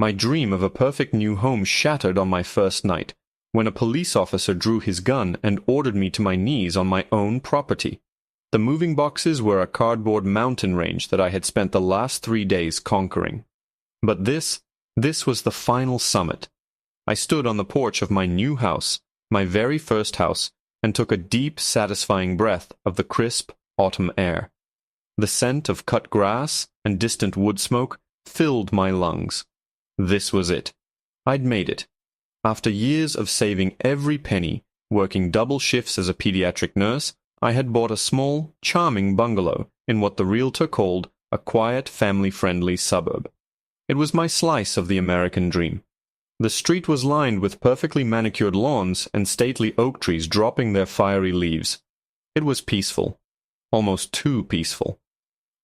My dream of a perfect new home shattered on my first night, when a police officer drew his gun and ordered me to my knees on my own property. The moving boxes were a cardboard mountain range that I had spent the last 3 days conquering. But this was the final summit. I stood on the porch of my new house, my very first house, and took a deep, satisfying breath of the crisp autumn air. The scent of cut grass and distant wood smoke filled my lungs. This was it. I'd made it. After years of saving every penny, working double shifts as a pediatric nurse, I had bought a small, charming bungalow in what the realtor called a quiet, family-friendly suburb. It was my slice of the American dream. The street was lined with perfectly manicured lawns and stately oak trees dropping their fiery leaves. It was peaceful. Almost too peaceful.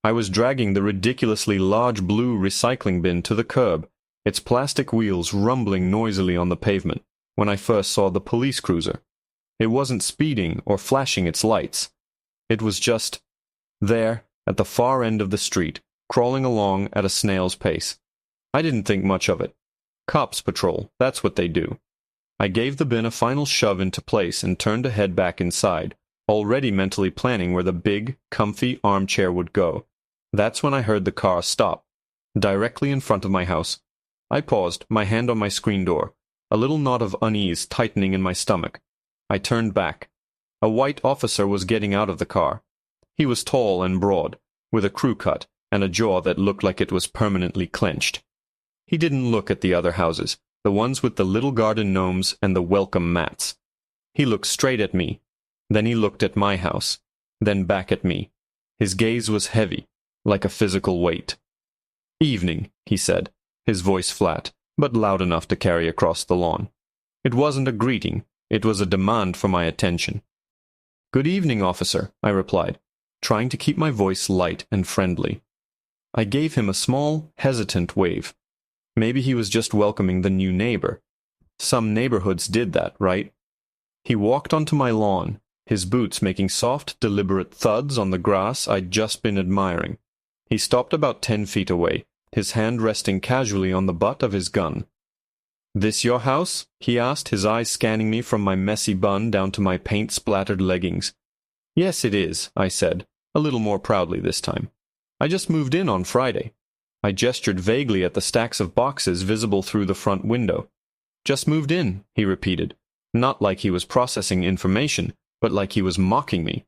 I was dragging the ridiculously large blue recycling bin to the curb, its plastic wheels rumbling noisily on the pavement, when I first saw the police cruiser. It wasn't speeding or flashing its lights. It was just there, at the far end of the street, crawling along at a snail's pace. I didn't think much of it. Cops patrol, that's what they do. I gave the bin a final shove into place and turned to head back inside, already mentally planning where the big, comfy armchair would go. That's when I heard the car stop, directly in front of my house. I paused, my hand on my screen door, a little knot of unease tightening in my stomach. I turned back. A white officer was getting out of the car. He was tall and broad, with a crew cut and a jaw that looked like it was permanently clenched. He didn't look at the other houses, the ones with the little garden gnomes and the welcome mats. He looked straight at me. Then he looked at my house, then back at me. His gaze was heavy, like a physical weight. "Evening," he said, his voice flat, but loud enough to carry across the lawn. It wasn't a greeting. It was a demand for my attention. "Good evening, officer," I replied, trying to keep my voice light and friendly. I gave him a small, hesitant wave. Maybe he was just welcoming the new neighbor. Some neighborhoods did that, right? He walked onto my lawn, his boots making soft, deliberate thuds on the grass I'd just been admiring. He stopped about 10 feet away, his hand resting casually on the butt of his gun. "This your house?" he asked, his eyes scanning me from my messy bun down to my paint-splattered leggings. "Yes, it is," I said, a little more proudly this time. "I just moved in on Friday." I gestured vaguely at the stacks of boxes visible through the front window. "Just moved in," he repeated, not like he was processing information, but like he was mocking me.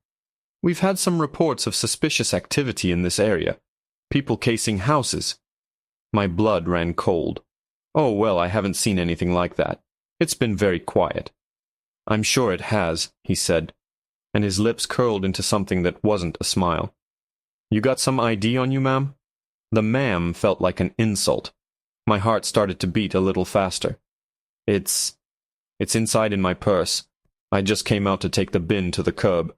"We've had some reports of suspicious activity in this area. People casing houses." My blood ran cold. "Oh, well, I haven't seen anything like that. It's been very quiet." "I'm sure it has," he said, and his lips curled into something that wasn't a smile. "You got some ID on you, ma'am?" The ma'am felt like an insult. My heart started to beat a little faster. It's inside in my purse. I just came out to take the bin to the curb.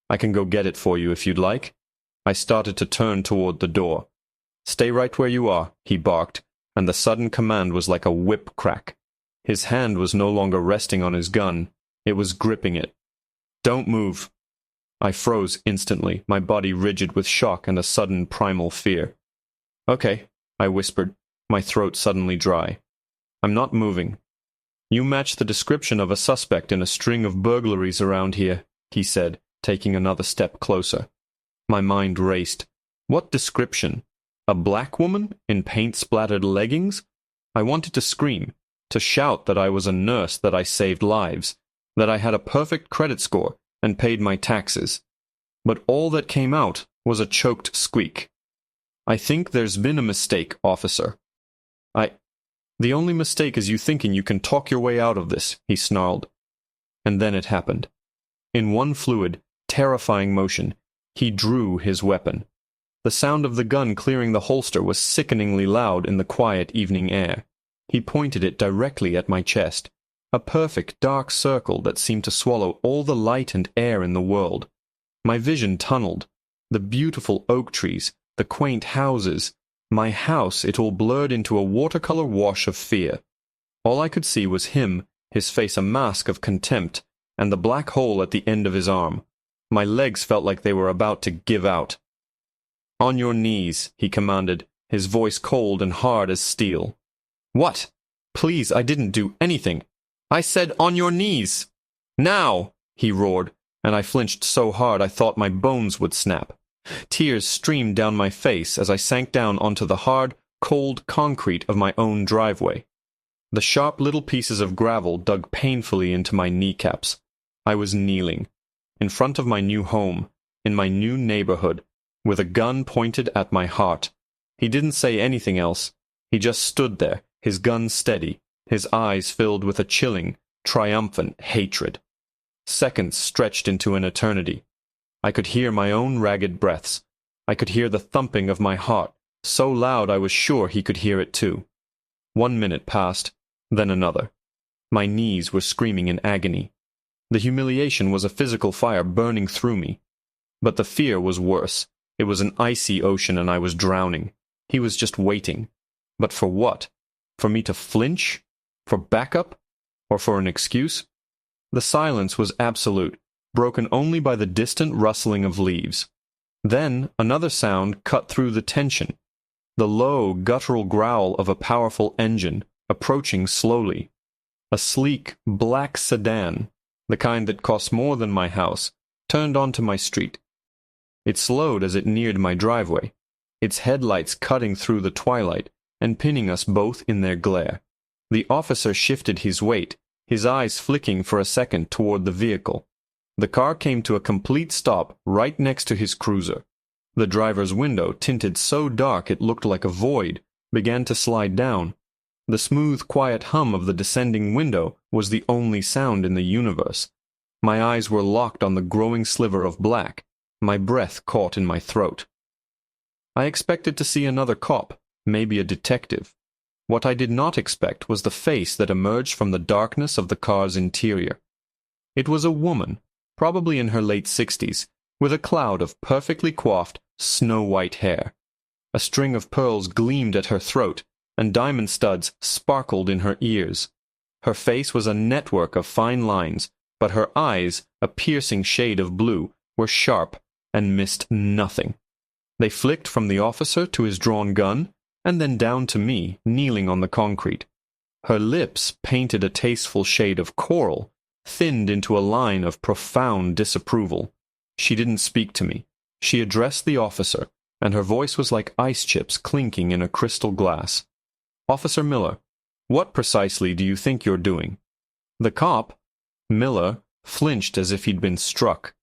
I can go get it for you if you'd like." I started to turn toward the door. "Stay right where you are," he barked, and the sudden command was like a whip crack. His hand was no longer resting on his gun. It was gripping it. "Don't move." I froze instantly, my body rigid with shock and a sudden primal fear. "Okay," I whispered, my throat suddenly dry. "I'm not moving." "You match the description of a suspect in a string of burglaries around here," he said, taking another step closer. My mind raced. What description? A black woman in paint-splattered leggings? I wanted to scream, to shout that I was a nurse, that I saved lives, that I had a perfect credit score and paid my taxes. But all that came out was a choked squeak. "I think there's been a mistake, officer." The only mistake is you thinking you can talk your way out of this," he snarled. And then it happened. In one fluid, terrifying motion, he drew his weapon. The sound of the gun clearing the holster was sickeningly loud in the quiet evening air. He pointed it directly at my chest, a perfect dark circle that seemed to swallow all the light and air in the world. My vision tunneled. The beautiful oak trees, the quaint houses, my house, it all blurred into a watercolor wash of fear. All I could see was him, his face a mask of contempt, and the black hole at the end of his arm. My legs felt like they were about to give out. "On your knees," he commanded, his voice cold and hard as steel. What? Please, I didn't do anything. I said on your knees. Now, he roared, and I flinched so hard I thought my bones would snap. Tears streamed down my face as I sank down onto the hard, cold concrete of my own driveway. The sharp little pieces of gravel dug painfully into my kneecaps. I was kneeling, in front of my new home, in my new neighborhood, with a gun pointed at my heart. He didn't say anything else. He just stood there, his gun steady, his eyes filled with a chilling, triumphant hatred. Seconds stretched into an eternity. I could hear my own ragged breaths. I could hear the thumping of my heart, so loud I was sure he could hear it too. 1 minute passed, then another. My knees were screaming in agony. The humiliation was a physical fire burning through me. But the fear was worse. It was an icy ocean and I was drowning. He was just waiting. But for what? For me to flinch? For backup? Or for an excuse? The silence was absolute, broken only by the distant rustling of leaves. Then another sound cut through the tension. The low, guttural growl of a powerful engine, approaching slowly. A sleek, black sedan, the kind that costs more than my house, turned onto my street. It slowed as it neared my driveway, its headlights cutting through the twilight and pinning us both in their glare. The officer shifted his weight, his eyes flicking for a second toward the vehicle. The car came to a complete stop right next to his cruiser. The driver's window, tinted so dark it looked like a void, began to slide down. The smooth, quiet hum of the descending window was the only sound in the universe. My eyes were locked on the growing sliver of black, my breath caught in my throat. I expected to see another cop, maybe a detective. What I did not expect was the face that emerged from the darkness of the car's interior. It was a woman, probably in her late 60s, with a cloud of perfectly coiffed, snow-white hair. A string of pearls gleamed at her throat, and diamond studs sparkled in her ears. Her face was a network of fine lines, but her eyes, a piercing shade of blue, were sharp and missed nothing. They flicked from the officer to his drawn gun, and then down to me, kneeling on the concrete. Her lips, painted a tasteful shade of coral, thinned into a line of profound disapproval. She didn't speak to me. She addressed the officer, and her voice was like ice chips clinking in a crystal glass. "Officer Miller, what precisely do you think you're doing?" The cop, Miller, flinched as if he'd been struck.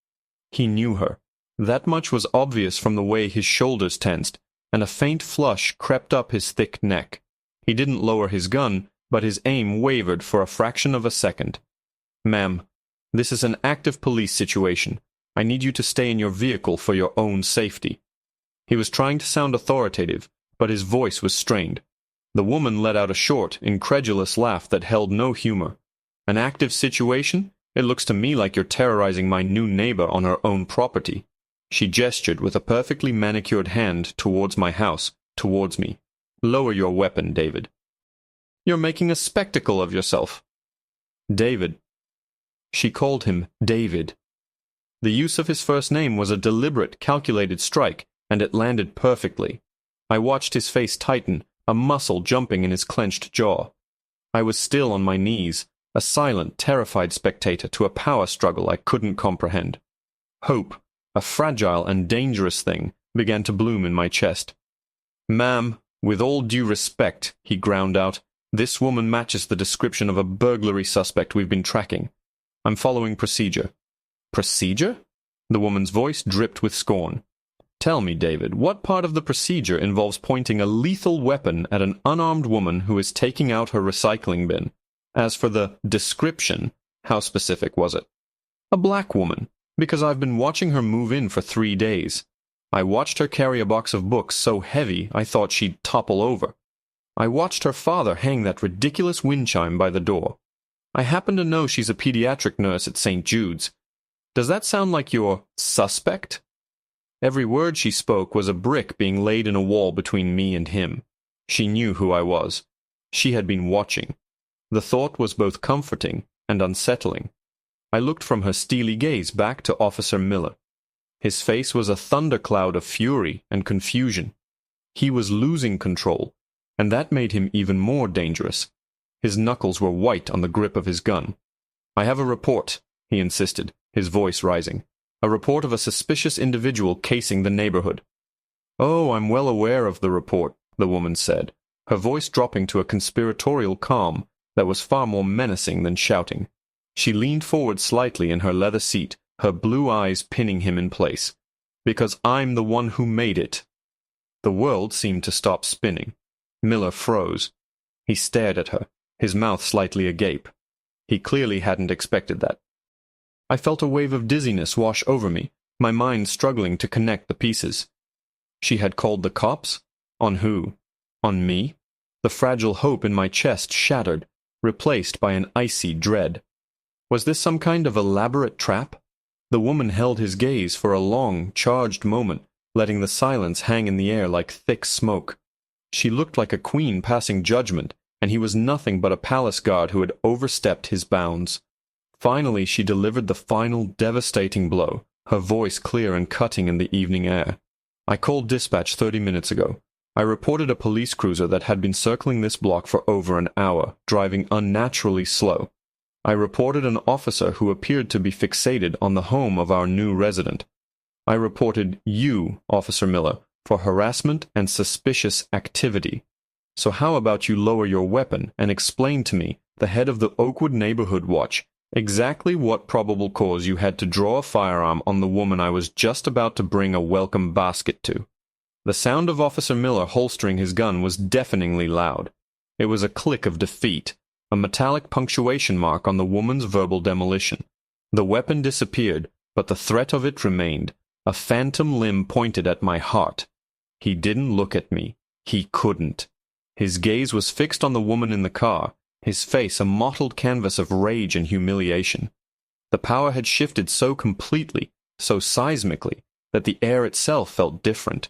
He knew her. That much was obvious from the way his shoulders tensed, and a faint flush crept up his thick neck. He didn't lower his gun, but his aim wavered for a fraction of a second. "Ma'am, this is an active police situation. I need you to stay in your vehicle for your own safety." He was trying to sound authoritative, but his voice was strained. The woman let out a short, incredulous laugh that held no humor. "An active situation? It looks to me like you're terrorizing my new neighbor on her own property." She gestured with a perfectly manicured hand towards my house, towards me. "Lower your weapon, David." "You're making a spectacle of yourself." "David." She called him David. The use of his first name was a deliberate, calculated strike, and it landed perfectly. I watched his face tighten, a muscle jumping in his clenched jaw. I was still on my knees, a silent, terrified spectator to a power struggle I couldn't comprehend. Hope, a fragile and dangerous thing, began to bloom in my chest. "Ma'am, with all due respect," he ground out, "this woman matches the description of a burglary suspect we've been tracking. I'm following procedure." "Procedure?" The woman's voice dripped with scorn. "Tell me, David, what part of the procedure involves pointing a lethal weapon at an unarmed woman who is taking out her recycling bin? As for the description, how specific was it?" "A black woman, because I've been watching her move in for 3 days. I watched her carry a box of books so heavy I thought she'd topple over. I watched her father hang that ridiculous wind chime by the door. I happen to know she's a pediatric nurse at St. Jude's. Does that sound like your suspect?" Every word she spoke was a brick being laid in a wall between me and him. She knew who I was. She had been watching. The thought was both comforting and unsettling. I looked from her steely gaze back to Officer Miller. His face was a thundercloud of fury and confusion. He was losing control. and that made him even more dangerous. His knuckles were white on the grip of his gun. "I have a report," he insisted, his voice rising. "A report of a suspicious individual casing the neighborhood." "Oh, I'm well aware of the report," the woman said, her voice dropping to a conspiratorial calm that was far more menacing than shouting. She leaned forward slightly in her leather seat, her blue eyes pinning him in place. "Because I'm the one who made it." The world seemed to stop spinning. Miller froze. He stared at her, his mouth slightly agape. He clearly hadn't expected that. I felt a wave of dizziness wash over me, my mind struggling to connect the pieces. She had called the cops? On who? On me? The fragile hope in my chest shattered, replaced by an icy dread. Was this some kind of elaborate trap? The woman held his gaze for a long, charged moment, letting the silence hang in the air like thick smoke. She looked like a queen passing judgment, and he was nothing but a palace guard who had overstepped his bounds. Finally she delivered the final devastating blow, her voice clear and cutting in the evening air. "I called dispatch 30 minutes ago. I reported a police cruiser that had been circling this block for over an hour, driving unnaturally slow. I reported an officer who appeared to be fixated on the home of our new resident. I reported you, Officer Miller, for harassment and suspicious activity. So how about you lower your weapon and explain to me, the head of the Oakwood Neighborhood Watch, exactly what probable cause you had to draw a firearm on the woman I was just about to bring a welcome basket to?" The sound of Officer Miller holstering his gun was deafeningly loud. It was a click of defeat, a metallic punctuation mark on the woman's verbal demolition. The weapon disappeared, but the threat of it remained, a phantom limb pointed at my heart. He didn't look at me. He couldn't. His gaze was fixed on the woman in the car, his face a mottled canvas of rage and humiliation. The power had shifted so completely, so seismically, that the air itself felt different.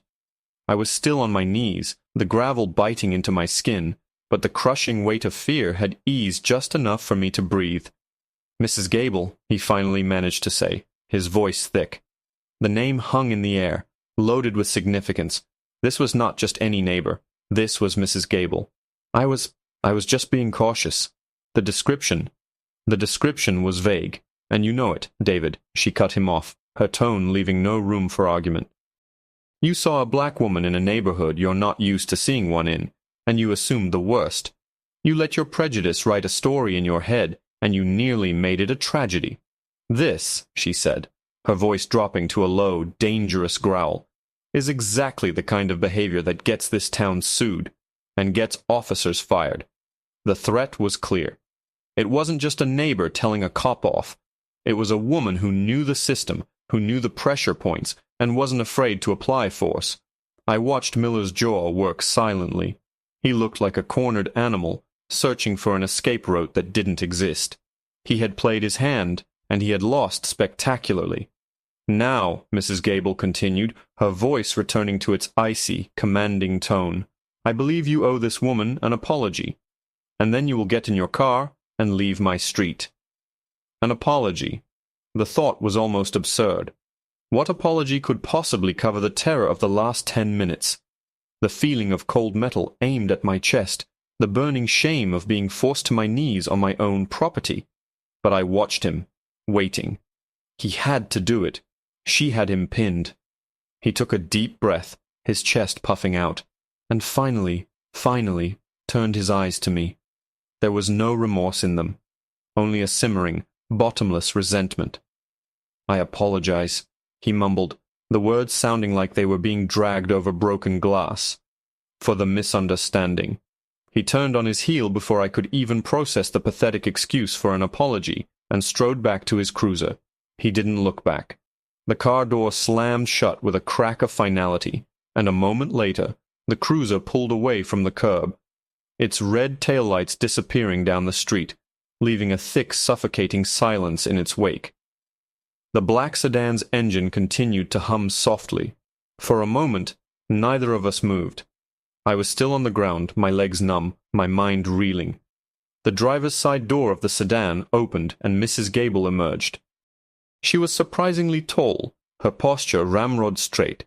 I was still on my knees, the gravel biting into my skin, but the crushing weight of fear had eased just enough for me to breathe. "Mrs. Gable," he finally managed to say, his voice thick. The name hung in the air, loaded with significance. This was not just any neighbor. This was Mrs. Gable. I was just being cautious. The description was vague, and you know it, David," she cut him off, her tone leaving no room for argument. "You saw a black woman in a neighborhood you're not used to seeing one in, and you assumed the worst. You let your prejudice write a story in your head, and you nearly made it a tragedy. This," she said, her voice dropping to a low, dangerous growl, "is exactly the kind of behavior that gets this town sued, and gets officers fired." The threat was clear. It wasn't just a neighbor telling a cop off. It was a woman who knew the system, who knew the pressure points, and wasn't afraid to apply force. I watched Miller's jaw work silently. He looked like a cornered animal, searching for an escape route that didn't exist. He had played his hand, and he had lost spectacularly. "Now," Mrs. Gable continued, her voice returning to its icy, commanding tone, "I believe you owe this woman an apology. And then you will get in your car and leave my street." An apology. The thought was almost absurd. What apology could possibly cover the terror of the last 10 minutes? The feeling of cold metal aimed at my chest, the burning shame of being forced to my knees on my own property. But I watched him, waiting. He had to do it. She had him pinned. He took a deep breath, his chest puffing out, and finally, turned his eyes to me. There was no remorse in them, only a simmering, bottomless resentment. "I apologize," he mumbled, the words sounding like they were being dragged over broken glass, "for the misunderstanding." He turned on his heel before I could even process the pathetic excuse for an apology, and strode back to his cruiser. He didn't look back. The car door slammed shut with a crack of finality, and a moment later, the cruiser pulled away from the curb, its red taillights disappearing down the street, leaving a thick, suffocating silence in its wake. The black sedan's engine continued to hum softly. For a moment, neither of us moved. I was still on the ground, my legs numb, my mind reeling. The driver's side door of the sedan opened and Mrs. Gable emerged. She was surprisingly tall, her posture ramrod straight.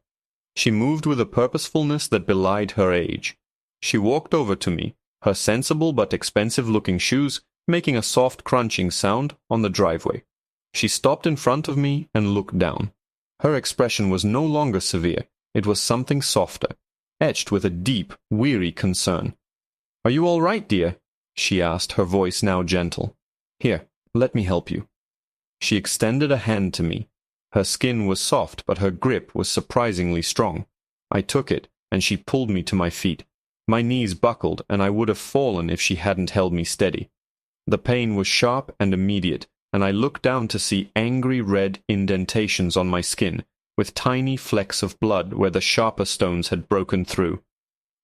She moved with a purposefulness that belied her age. She walked over to me, her sensible but expensive-looking shoes making a soft crunching sound on the driveway. She stopped in front of me and looked down. Her expression was no longer severe. It was something softer, etched with a deep, weary concern. "Are you all right, dear?" she asked, her voice now gentle. "Here, let me help you." She extended a hand to me. Her skin was soft, but her grip was surprisingly strong. I took it, and she pulled me to my feet. My knees buckled, and I would have fallen if she hadn't held me steady. The pain was sharp and immediate, and I looked down to see angry red indentations on my skin, with tiny flecks of blood where the sharper stones had broken through.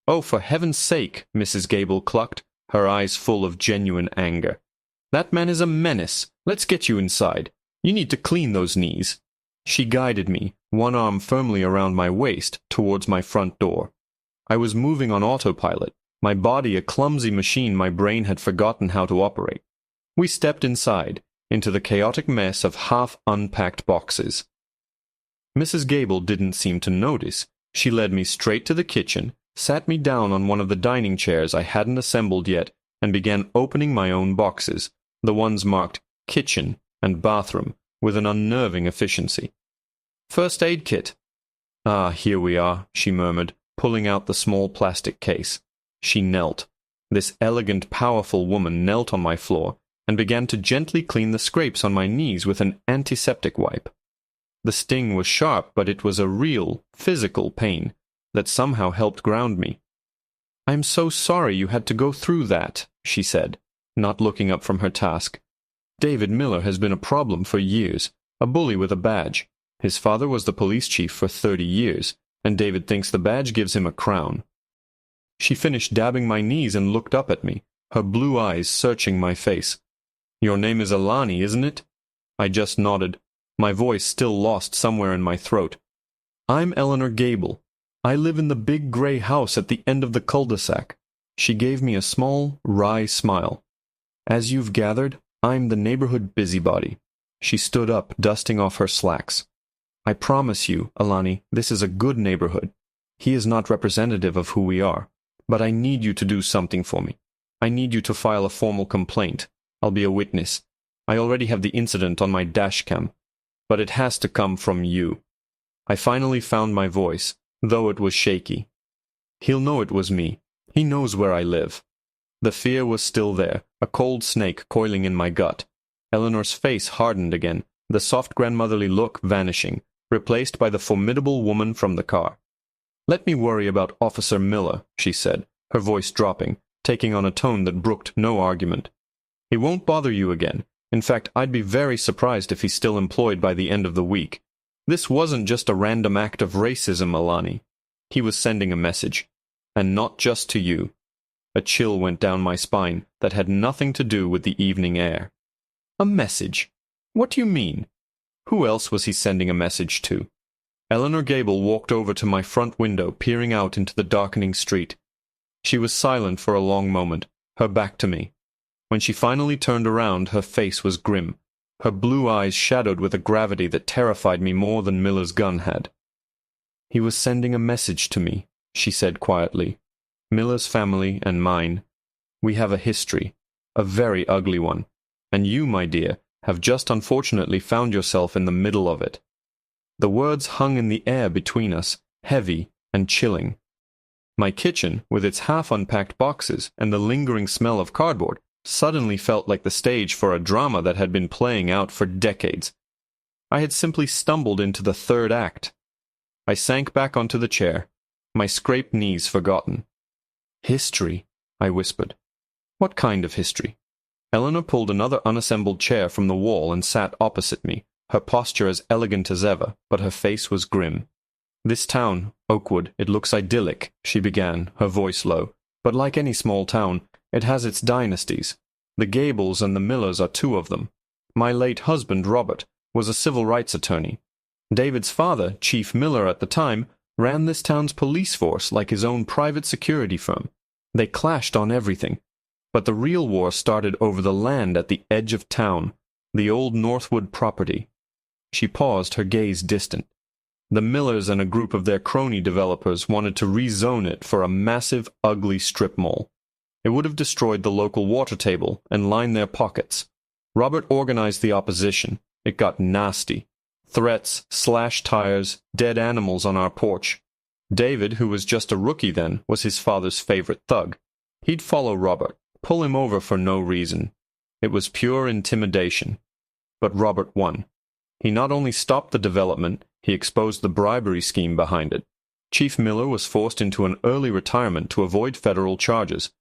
"Oh, for heaven's sake," Mrs. Gable clucked, her eyes full of genuine anger. "That man is a menace. Let's get you inside. You need to clean those knees." She guided me, one arm firmly around my waist, towards my front door. I was moving on autopilot, my body a clumsy machine my brain had forgotten how to operate. We stepped inside, into the chaotic mess of half-unpacked boxes. Mrs. Gable didn't seem to notice. She led me straight to the kitchen, sat me down on one of the dining chairs I hadn't assembled yet, and began opening my own boxes, the ones marked kitchen and bathroom, with an unnerving efficiency. "First aid kit." "Ah, here we are," she murmured, pulling out the small plastic case. She knelt. This elegant, powerful woman knelt on my floor and began to gently clean the scrapes on my knees with an antiseptic wipe. The sting was sharp, but it was a real, physical pain that somehow helped ground me. "I'm so sorry you had to go through that," she said, not looking up from her task. "David Miller has been a problem for years, a bully with a badge. His father was the police chief for 30 years, and David thinks the badge gives him a crown." She finished dabbing my knees and looked up at me, her blue eyes searching my face. "Your name is Alani, isn't it?" I just nodded, my voice still lost somewhere in my throat. "I'm Eleanor Gable. I live in the big gray house at the end of the cul-de-sac." She gave me a small, wry smile. "As you've gathered, I'm the neighborhood busybody." She stood up, dusting off her slacks. "I promise you, Alani, this is a good neighborhood. He is not representative of who we are. But I need you to do something for me. I need you to file a formal complaint. I'll be a witness. I already have the incident on my dash cam. But it has to come from you." I finally found my voice, though it was shaky. "He'll know it was me. He knows where I live." The fear was still there, a cold snake coiling in my gut. Eleanor's face hardened again, the soft grandmotherly look vanishing, replaced by the formidable woman from the car. "Let me worry about Officer Miller," she said, her voice dropping, taking on a tone that brooked no argument. "He won't bother you again. In fact, I'd be very surprised if he's still employed by the end of the week. This wasn't just a random act of racism, Alani. He was sending a message. And not just to you." A chill went down my spine that had nothing to do with the evening air. "A message? What do you mean? Who else was he sending a message to?" Eleanor Gable walked over to my front window, peering out into the darkening street. She was silent for a long moment, her back to me. When she finally turned around, her face was grim, her blue eyes shadowed with a gravity that terrified me more than Miller's gun had. "He was sending a message to me," she said quietly. "Miller's family and mine. We have a history, a very ugly one, and you, my dear, have just unfortunately found yourself in the middle of it." The words hung in the air between us, heavy and chilling. My kitchen, with its half-unpacked boxes and the lingering smell of cardboard, suddenly felt like the stage for a drama that had been playing out for decades. I had simply stumbled into the third act. I sank back onto the chair, my scraped knees forgotten. "History," I whispered. "What kind of history?" Eleanor pulled another unassembled chair from the wall and sat opposite me, her posture as elegant as ever, but her face was grim. "This town, Oakwood, it looks idyllic," she began, her voice low. "But like any small town, it has its dynasties. The Gables and the Millers are two of them. My late husband, Robert, was a civil rights attorney. David's father, Chief Miller at the time, ran this town's police force like his own private security firm. They clashed on everything. But the real war started over the land at the edge of town, the old Northwood property." She paused, her gaze distant. The Millers and a group of their crony developers wanted to rezone it for a massive, ugly strip mall. It would have destroyed the local water table and lined their pockets. Robert organized the opposition. It got nasty. Threats, slashed tires, dead animals on our porch. David, who was just a rookie then, was his father's favorite thug. He'd follow Robert, pull him over for no reason. It was pure intimidation. But Robert won. He not only stopped the development, he exposed the bribery scheme behind it. Chief Miller was forced into an early retirement to avoid federal charges.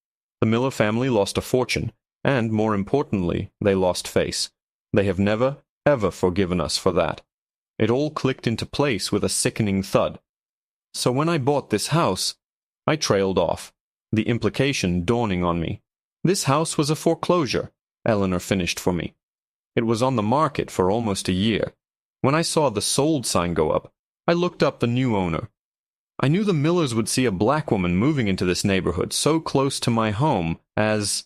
The Miller family lost a fortune, and, more importantly, they lost face. They have never, ever forgiven us for that. It all clicked into place with a sickening thud. So when I bought this house, I trailed off, the implication dawning on me. This house was a foreclosure, Eleanor finished for me. It was on the market for almost a year. When I saw the sold sign go up, I looked up the new owner. I knew the Millers would see a black woman moving into this neighborhood so close to my home as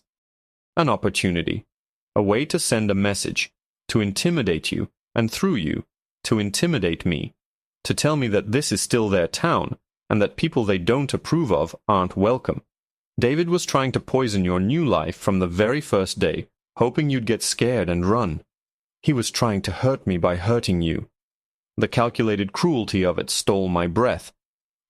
an opportunity, a way to send a message, to intimidate you, and through you, to intimidate me, to tell me that this is still their town, and that people they don't approve of aren't welcome. David was trying to poison your new life from the very first day, hoping you'd get scared and run. He was trying to hurt me by hurting you. The calculated cruelty of it stole my breath.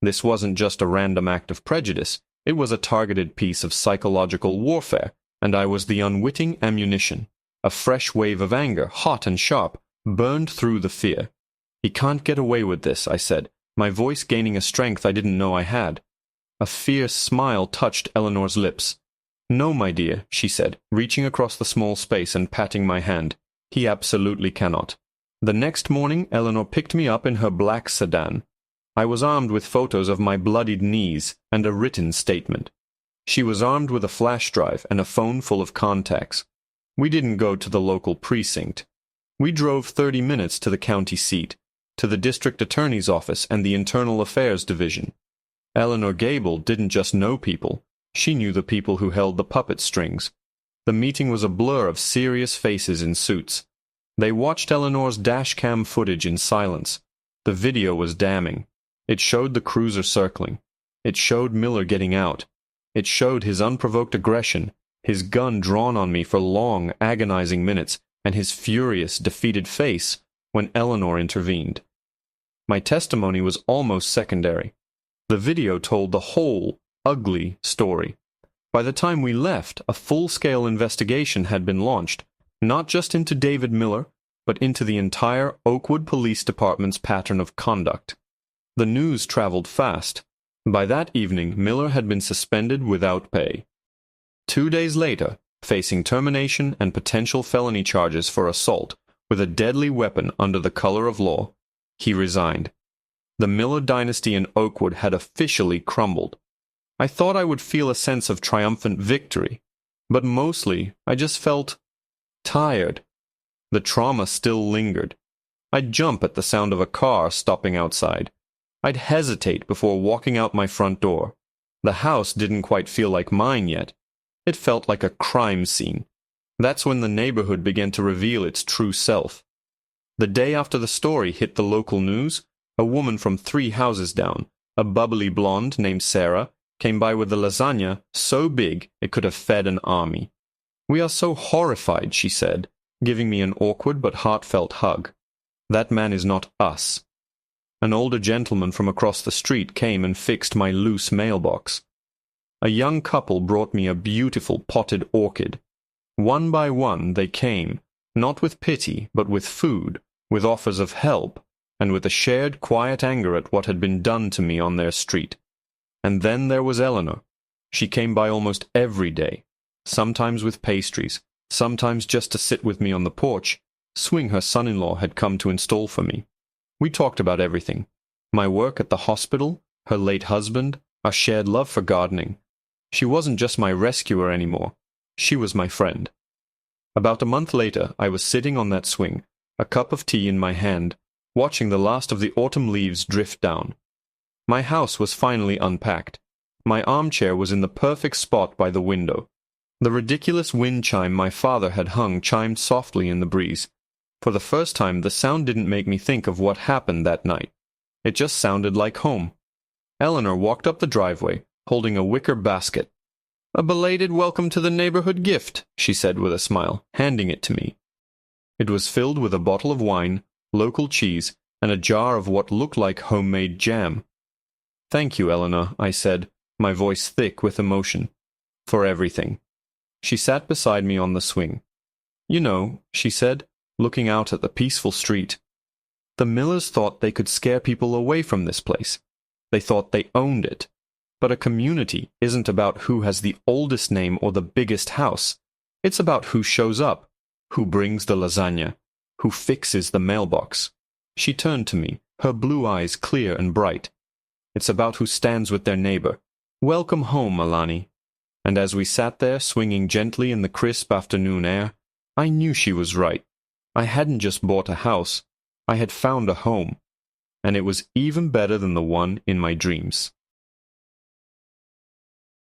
This wasn't just a random act of prejudice, it was a targeted piece of psychological warfare, and I was the unwitting ammunition. A fresh wave of anger, hot and sharp, burned through the fear. He can't get away with this, I said, my voice gaining a strength I didn't know I had. A fierce smile touched Eleanor's lips. No, my dear, she said, reaching across the small space and patting my hand. He absolutely cannot. The next morning, Eleanor picked me up in her black sedan. I was armed with photos of my bloodied knees and a written statement. She was armed with a flash drive and a phone full of contacts. We didn't go to the local precinct. We drove 30 minutes to the county seat, to the district attorney's office and the internal affairs division. Eleanor Gable didn't just know people. She knew the people who held the puppet strings. The meeting was a blur of serious faces in suits. They watched Eleanor's dash-cam footage in silence. The video was damning. It showed the cruiser circling. It showed Miller getting out. It showed his unprovoked aggression, his gun drawn on me for long, agonizing minutes, and his furious, defeated face when Eleanor intervened. My testimony was almost secondary. The video told the whole, ugly story. By the time we left, a full-scale investigation had been launched, not just into David Miller, but into the entire Oakwood Police Department's pattern of conduct. The news traveled fast. By that evening, Miller had been suspended without pay. 2 days later, facing termination and potential felony charges for assault with a deadly weapon under the color of law, he resigned. The Miller dynasty in Oakwood had officially crumbled. I thought I would feel a sense of triumphant victory, but mostly I just felt tired. The trauma still lingered. I'd jump at the sound of a car stopping outside. I'd hesitate before walking out my front door. The house didn't quite feel like mine yet. It felt like a crime scene. That's when the neighborhood began to reveal its true self. The day after the story hit the local news, a woman from 3 houses down, a bubbly blonde named Sarah, came by with a lasagna so big it could have fed an army. "We are so horrified," she said, giving me an awkward but heartfelt hug. "That man is not us." An older gentleman from across the street came and fixed my loose mailbox. A young couple brought me a beautiful potted orchid. One by one they came, not with pity, but with food, with offers of help, and with a shared quiet anger at what had been done to me on their street. And then there was Eleanor. She came by almost every day, sometimes with pastries, sometimes just to sit with me on the porch, swing her son-in-law had come to install for me. We talked about everything. My work at the hospital, her late husband, our shared love for gardening. She wasn't just my rescuer anymore. She was my friend. About a month later, I was sitting on that swing, a cup of tea in my hand, watching the last of the autumn leaves drift down. My house was finally unpacked. My armchair was in the perfect spot by the window. The ridiculous wind chime my father had hung chimed softly in the breeze. For the first time, the sound didn't make me think of what happened that night. It just sounded like home. Eleanor walked up the driveway, holding a wicker basket. "A belated welcome to the neighborhood gift," she said with a smile, handing it to me. It was filled with a bottle of wine, local cheese, and a jar of what looked like homemade jam. "Thank you, Eleanor," I said, my voice thick with emotion, "for everything." She sat beside me on the swing. "You know," she said, looking out at the peaceful street, "the Millers thought they could scare people away from this place. They thought they owned it. But a community isn't about who has the oldest name or the biggest house. It's about who shows up, who brings the lasagna, who fixes the mailbox." She turned to me, her blue eyes clear and bright. "It's about who stands with their neighbor. Welcome home, Alani." And as we sat there swinging gently in the crisp afternoon air, I knew she was right. I hadn't just bought a house. I had found a home. And it was even better than the one in my dreams.